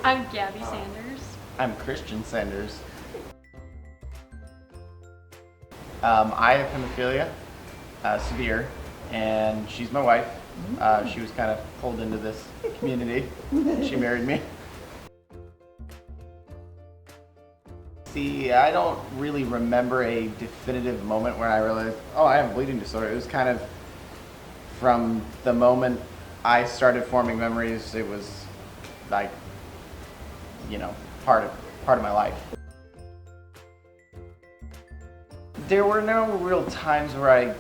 I'm Gabby Sanders. I'm Christian Sanders. I have hemophilia, severe, and she's my wife. She was kind of pulled into this community. She married me. See, I don't really remember a definitive moment where I realized, oh, I have a bleeding disorder. It was kind of from the moment I started forming memories, it was like, part of my life. There were no real times where I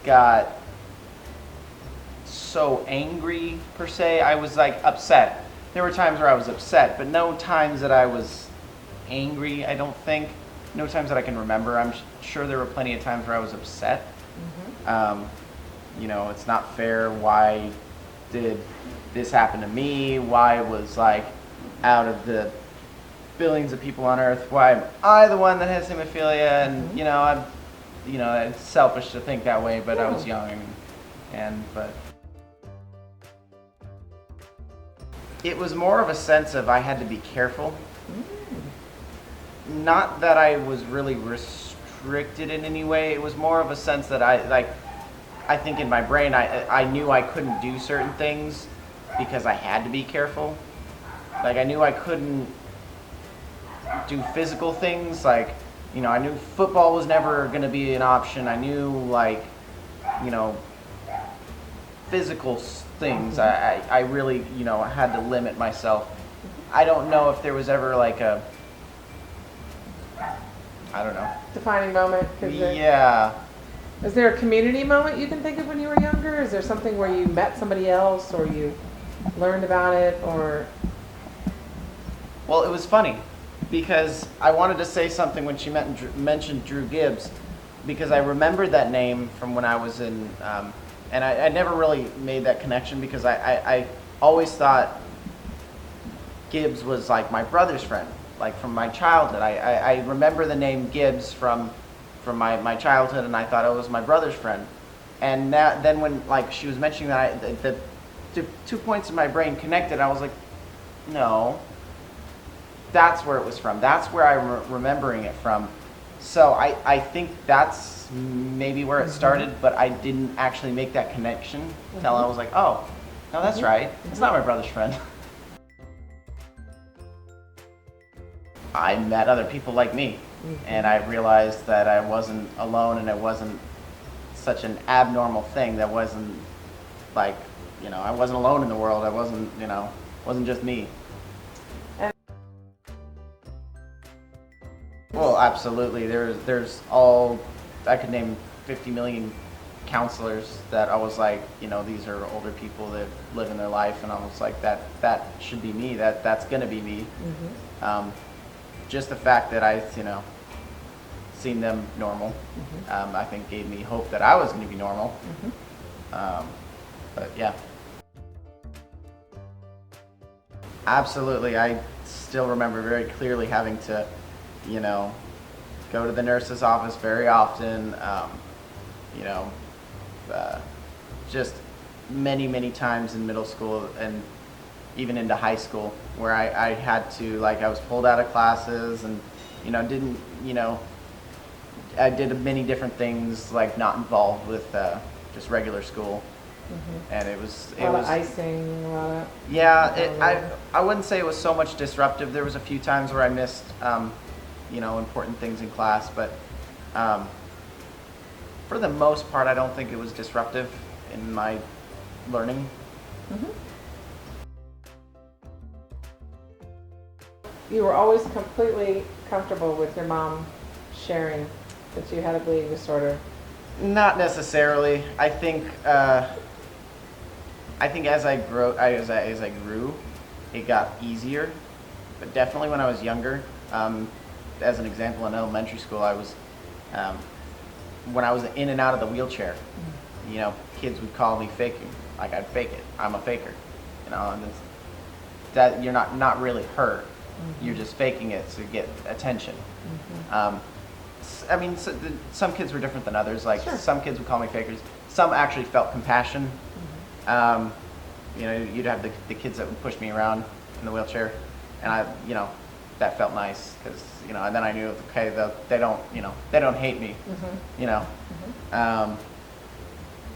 got so angry per se. I was like upset. There were times where I was upset, but no times that I was angry, I don't think. No times that I can remember. I'm sure there were plenty of times where I was upset. It's not fair. Why did this happen to me? Why was out of the billions of people on earth, why am I the one that has hemophilia? And it's selfish to think that way, but I was young but it was more of a sense of I had to be careful. Not that I was really restricted in any way. It was more of a sense that I think in my brain I knew I couldn't do certain things because I had to be careful. I knew I couldn't do physical things. I knew football was never going to be an option. I knew physical things. I really had to limit myself. I don't know if there was ever I don't know. Defining moment? Yeah. Is there a community moment you can think of when you were younger? Is there something where you met somebody else or you learned about it or? Well, it was funny because I wanted to say something when she mentioned Drew Gibbs because I remembered that name from when I was in, and I never really made that connection because I always thought Gibbs was my brother's friend. From my childhood. I remember the name Gibbs from my childhood, and I thought it was my brother's friend. And then when she was mentioning that, the 2 points in my brain connected. I was like, no, that's where it was from. That's where I'm remembering it from. So I think that's maybe where it started, but I didn't actually make that connection until I was like, oh, no, that's right. It's not my brother's friend. I met other people like me, and I realized that I wasn't alone, and it wasn't such an abnormal thing. That wasn't I wasn't alone in the world. I wasn't just me. Well, absolutely. There's I could name 50 million counselors that I was these are older people that live in their life, and I was like, that should be me. That's gonna be me. Just the fact that I, seen them normal, I think gave me hope that I was going to be normal. But yeah. Absolutely. I still remember very clearly having to, go to the nurse's office very often, just many, many times in middle school and even into high school, where I had to, I was pulled out of classes and, I did many different things, not involved with just regular school. And it was icing, a lot of. Yeah, I wouldn't say it was so much disruptive. There was a few times where I missed, important things in class, but for the most part, I don't think it was disruptive in my learning. You were always completely comfortable with your mom sharing that you had a bleeding disorder? Not necessarily. I think as I grew, it got easier. But definitely when I was younger, as an example, in elementary school, I was when I was in and out of the wheelchair. Kids would call me faking. I'd fake it. I'm a faker. And that you're not really hurt. You're just faking it to get attention. Some kids were different than others. Sure. Some kids would call me fakers. Some actually felt compassion. You'd have the kids that would push me around in the wheelchair. and that felt nice because and then I knew, okay, they don't hate me, you know.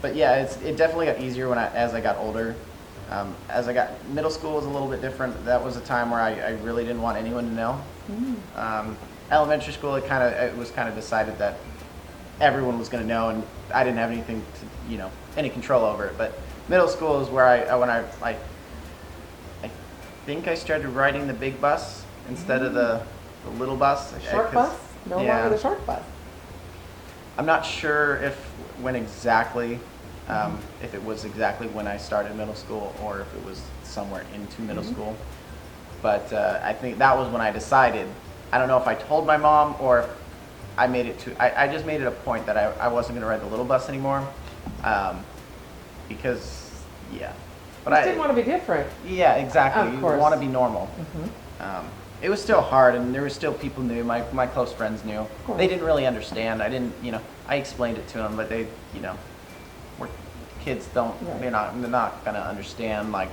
But yeah, it definitely got easier as I got older. As I got middle school was a little bit different. That was a time where I really didn't want anyone to know. Elementary school, it was kind of decided that everyone was going to know, and I didn't have anything to any control over it. But middle school is where I think I started riding the big bus instead of the little bus. Short bus? No longer the short bus. I'm not sure when exactly, if it was exactly when I started middle school or if it was somewhere into middle school. But I think that was when I decided. I don't know if I told my mom or if I made it I just made it a point that I wasn't going to ride the little bus anymore. Because, yeah. But I didn't want to be different. Yeah, exactly. Of You course. want to be normal. It was still hard, and there were still people knew. My close friends knew. They didn't really understand. I didn't, I explained it to them, but they, we're kids don't, Right. they're not gonna understand, like,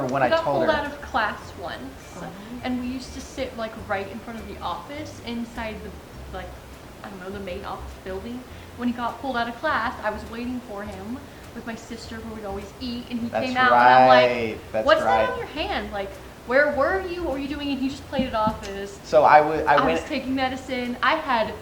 When I got told pulled her. out of class once, and we used to sit like right in front of the office inside the the main office building. When he got pulled out of class, I was waiting for him with my sister where we'd always eat, and he That's came out and I'm right. like, That's "What's right. that on your hand? Like, where were you? What were you doing?" And he just played it off as So I I went. was taking medicine. I had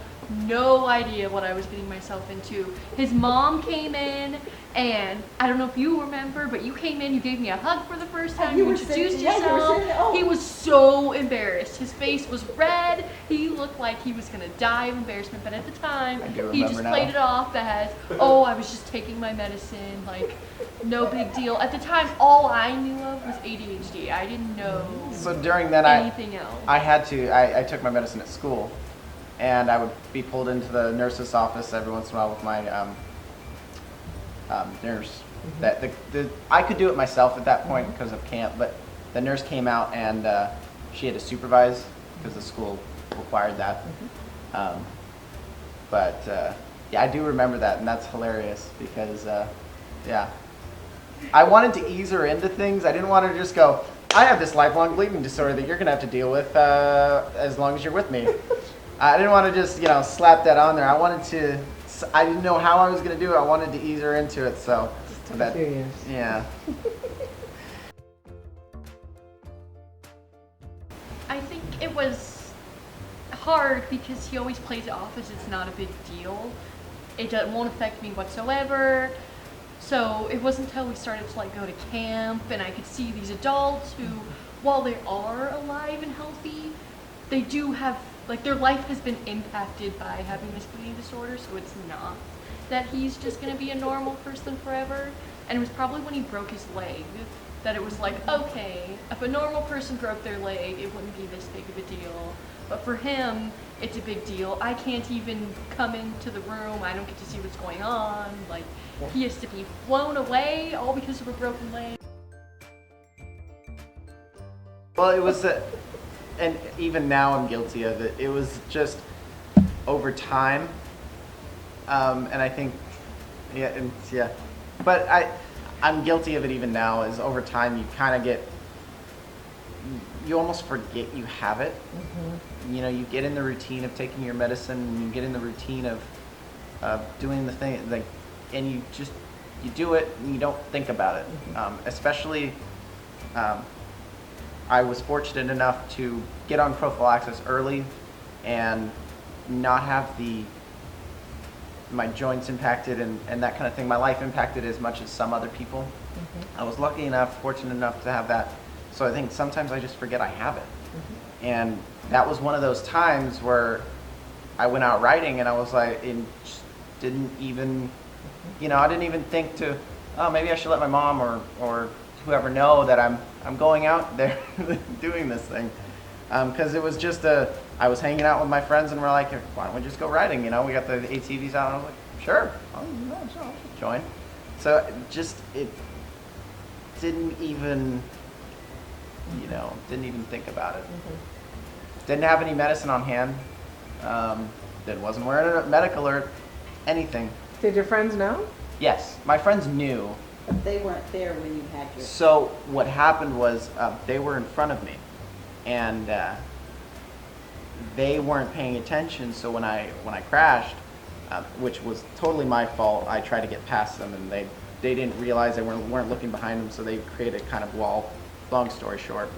no idea what I was getting myself into. His mom came in, and I don't know if you remember, but you came in, you gave me a hug for the first time, you you were introduced sitting- yeah, you were yourself. sitting- oh. He was so embarrassed. His face was red. He looked like he was gonna die of embarrassment, but at the time, I do he remember just now. played it off as, "Oh, I was just taking my medicine, like, no big deal." At the time, all I knew of was ADHD. I didn't know So during that, anything else. I took my medicine at school, and I would be pulled into the nurse's office every once in a while with my nurse. That I could do it myself at that point because of camp, but the nurse came out and she had to supervise because the school required that. Yeah, I do remember that, and that's hilarious because yeah, I wanted to ease her into things. I didn't want her to just go, "I have this lifelong bleeding disorder that you're gonna have to deal with as long as you're with me." I didn't want to just slap that on there. I didn't know how I was gonna do it. I wanted to ease her into it, so that, Serious. yeah. I think it was hard because he always plays it off as it's not a big deal. Won't affect me whatsoever. So it wasn't until we started to go to camp and I could see these adults who, while they are alive and healthy, they do have, their life has been impacted by having this bleeding disorder, so it's not that he's just going to be a normal person forever. And it was probably when he broke his leg that it was okay, if a normal person broke their leg, it wouldn't be this big of a deal. But for him, it's a big deal. I can't even come into the room. I don't get to see what's going on. He has to be flown away all because of a broken leg. Well, it was, and even now I'm guilty of it. It was just over time, and I think, yeah. But I'm guilty of it even now. Is over time you kind of you almost forget you have it. You get in the routine of taking your medicine, and you get in the routine of doing the thing, and you do it, and you don't think about it. Especially, I was fortunate enough to get on prophylaxis early, and not have my joints impacted and that kind of thing. My life impacted as much as some other people. I was lucky enough, fortunate enough to have that. So I think sometimes I just forget I have it. And that was one of those times where I went out riding and I was and just didn't even, I didn't even think to, oh, maybe I should let my mom or whoever know that I'm going out there doing this thing. Because it was just I was hanging out with my friends and we're like, why don't we just go riding? We got the ATVs out, and I was like, sure, I'll join. So it didn't even, didn't even think about it. Didn't have any medicine on hand. Wasn't wearing a medical or anything. Did your friends know? Yes, my friends knew, But they weren't there when you had your. So what happened was they were in front of me, and they weren't paying attention. So when I crashed, which was totally my fault, I tried to get past them, and they didn't realize they weren't looking behind them. So they created a kind of wall. Long story short,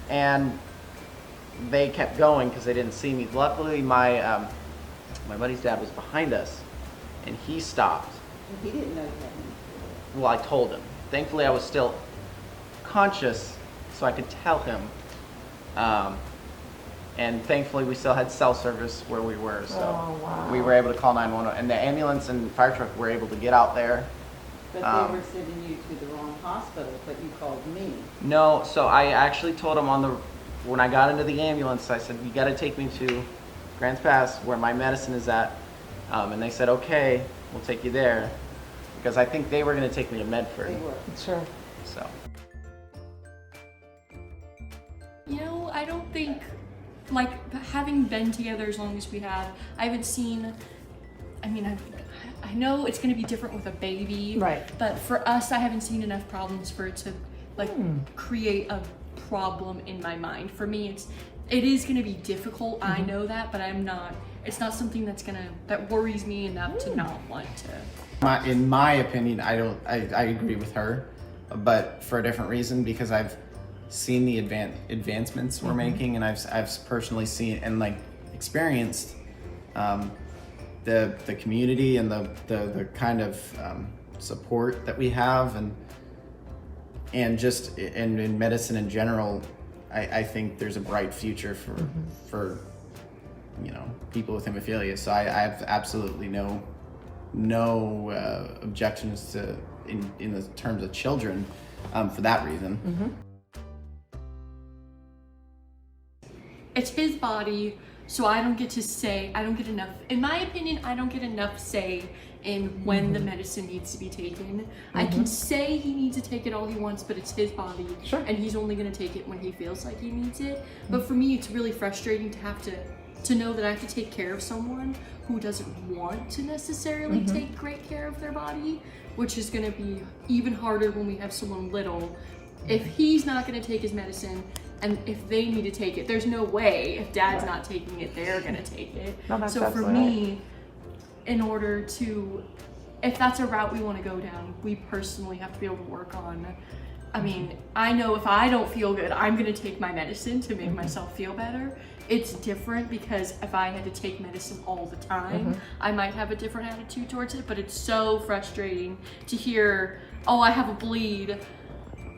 and they kept going because they didn't see me. Luckily, my buddy's dad was behind us, and he stopped. He didn't know you had any. Well, I told him. Thankfully, I was still conscious, so I could tell him. And thankfully, we still had cell service where we were, so Oh, wow. we were able to call 911. And the ambulance and fire truck were able to get out there. But they were sending you to the wrong hospital, but you called me. No, so I actually told him when I got into the ambulance, I said, you got to take me to Grants Pass where my medicine is at. And they said, okay, we'll take you there. Because I think they were going to take me to Medford. They were. Sure. So. You know, I don't think, like, having been together as long as we have, I haven't seen, I mean, I know it's going to be different with a baby. Right. But for us, I haven't seen enough problems for it to, like, create a problem in my mind. For me, it is going to be difficult. I know that, but it's not something that worries me enough to not want to. In my opinion, I agree with her, but for a different reason, because I've seen the advancements we're making, and I've personally seen and like experienced the community and the kind of support that we have, and just in medicine in general. I think there's a bright future for people with hemophilia. So I have absolutely no objections to in the terms of children for that reason. It's his body, so I don't get enough, in my opinion, I don't get enough say in when the medicine needs to be taken. I can say he needs to take it all he wants, but it's his body, Sure. and he's only gonna take it when he feels like he needs it. But for me, it's really frustrating to have to know that I have to take care of someone who doesn't want to necessarily take great care of their body, which is gonna be even harder when we have someone little. If he's not gonna take his medicine, and if they need to take it, there's no way if dad's not taking it, they're gonna take it. No, that's so for absolutely me, in order to, if that's a route we wanna go down, we personally have to be able to work on. I mean, I know if I don't feel good, I'm gonna take my medicine to make myself feel better. It's different because if I had to take medicine all the time, I might have a different attitude towards it, but it's so frustrating to hear, oh, I have a bleed,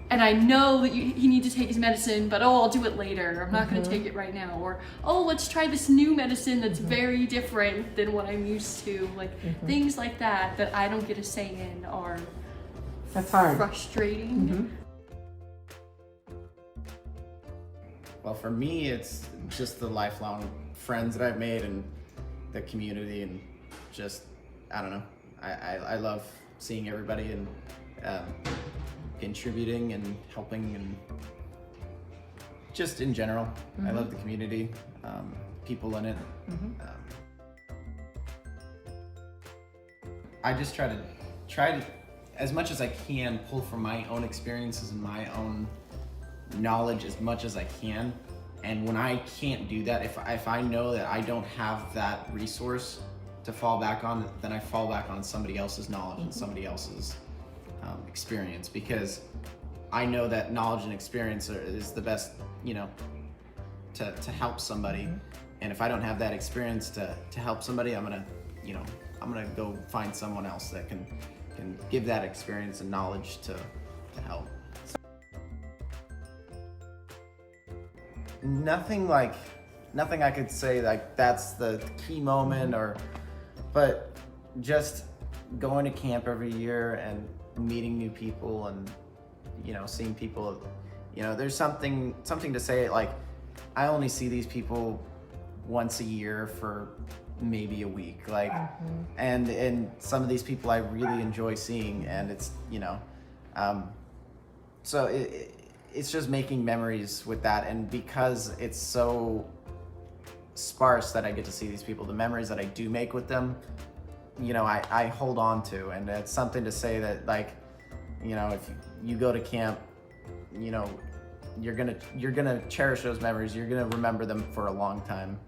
and I know that he needs to take his medicine, but oh, I'll do it later. I'm not gonna take it right now. Or, oh, let's try this new medicine that's very different than what I'm used to. Like, things like that I don't get a say in are That's hard. frustrating. Well, for me, it's just the lifelong friends that I've made and the community, and just, I don't know. I love seeing everybody and contributing and helping, and just in general. I love the community, people in it. I just try to, as much as I can, pull from my own experiences and my own knowledge as much as I can. And when I can't do that, if I know that I don't have that resource to fall back on, then I fall back on somebody else's knowledge and somebody else's experience, because I know that knowledge and experience is the best, to help somebody. And if I don't have that experience to help somebody, I'm gonna go find someone else that can give that experience and knowledge to help. Nothing I could say like that's the key moment, but just going to camp every year and meeting new people and seeing people, there's something to say, like I only see these people once a year for maybe a week, like and some of these people I really enjoy seeing, and it's so it's just making memories with that. And because it's so sparse that I get to see these people, the memories that I do make with them, I hold on to, and it's something to say that, like, you know, if you go to camp, you know, you're gonna cherish those memories. You're gonna remember them for a long time,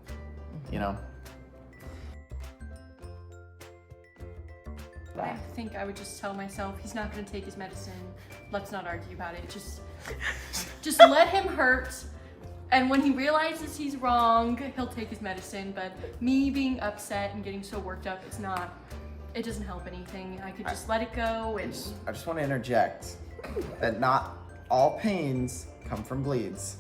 you know. I think I would just tell myself he's not going to take his medicine. Let's not argue about it. Just let him hurt. And when he realizes he's wrong, he'll take his medicine. But me being upset and getting so worked up, it doesn't help anything. I could just let it go and I just want to interject that not all pains come from bleeds.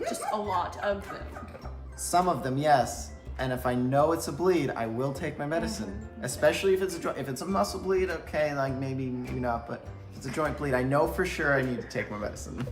just a lot of them. Some of them, yes. And if I know it's a bleed, I will take my medicine. Especially if it's a muscle bleed, okay, like maybe not. But if it's a joint bleed, I know for sure I need to take my medicine.